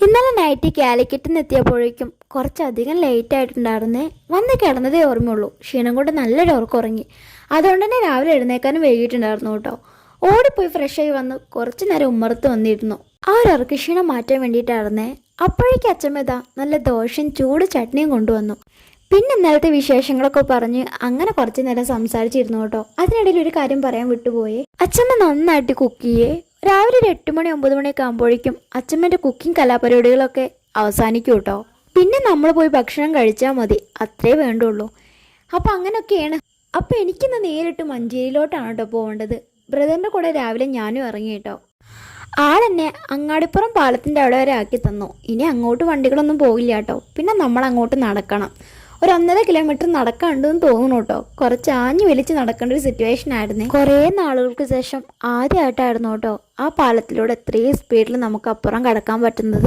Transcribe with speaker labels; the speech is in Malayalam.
Speaker 1: ഇന്നലെ നൈറ്റ് കാലിക്കറ്റിൽ നിന്ന് എത്തിയപ്പോഴേക്കും കുറച്ചധികം ലേറ്റ് ആയിട്ടുണ്ടായിരുന്നേ. വന്ന് കിടന്നതേ ഓർമ്മയുള്ളൂ. ക്ഷീണം കൊണ്ട് നല്ലൊരു ഉറക്കം ഉറങ്ങി. അതുകൊണ്ട് തന്നെ രാവിലെ എഴുന്നേക്കാനും വൈകിട്ടുണ്ടായിരുന്നു കേട്ടോ. ഓടിപ്പോയി ഫ്രഷായി വന്ന് കുറച്ച് നേരം ഉമ്മറത്ത് വന്നിരുന്നു. ആ ഒരു ഉറക്ക ക്ഷീണം മാറ്റാൻ വേണ്ടിയിട്ടായിരുന്നേ. അപ്പോഴേക്കും അച്ഛമ്മ നല്ല ദോശയും ചൂട് ചട്നിയും കൊണ്ടുവന്നു. പിന്നെ ഇന്നലത്തെ വിശേഷങ്ങളൊക്കെ പറഞ്ഞ് അങ്ങനെ കുറച്ച് നേരം സംസാരിച്ചിരുന്നു കേട്ടോ. അതിനിടയിൽ ഒരു കാര്യം പറയാൻ വിട്ടുപോയേ. അച്ഛമ്മ നന്നായിട്ട് കുക്ക് ചെയ്യേ. രാവിലെ ഒരു 8 മണി 9 മണിയൊക്കെ ആകുമ്പോഴേക്കും അച്ഛമ്മേൻ്റെ കുക്കിംഗ് കലാപരിപാടികളൊക്കെ അവസാനിക്കും കേട്ടോ. പിന്നെ നമ്മൾ പോയി ഭക്ഷണം കഴിച്ചാൽ മതി, അത്രേ വേണ്ടുള്ളൂ. അപ്പം അങ്ങനെയൊക്കെയാണ്. അപ്പം എനിക്കിന്ന് നേരിട്ട് മഞ്ചേരിയിലോട്ടാണ് കേട്ടോ പോകേണ്ടത്. ബ്രദറിൻ്റെ കൂടെ രാവിലെ ഞാനും ഇറങ്ങി കേട്ടോ. ആളെന്നെ അങ്ങാടിപ്പുറം പാലത്തിൻ്റെ അവിടെ വരെ ആക്കി തന്നു. ഇനി അങ്ങോട്ട് വണ്ടികളൊന്നും പോകില്ല കേട്ടോ. പിന്നെ നമ്മൾ അങ്ങോട്ട് നടക്കണം. ഒരു 1.5 കിലോമീറ്റർ നടക്കാണ്ടെന്ന് തോന്നുന്നു കേട്ടോ. കുറച്ച് ആഞ്ഞു വലിച്ച് നടക്കേണ്ട ഒരു സിറ്റുവേഷൻ ആയിരുന്നേ. കുറേ നാളുകൾക്ക് ശേഷം ആദ്യമായിട്ടായിരുന്നു കേട്ടോ ആ പാലത്തിലൂടെ ഇത്രയും സ്പീഡിൽ നമുക്ക് അപ്പുറം കടക്കാൻ പറ്റുന്നത്.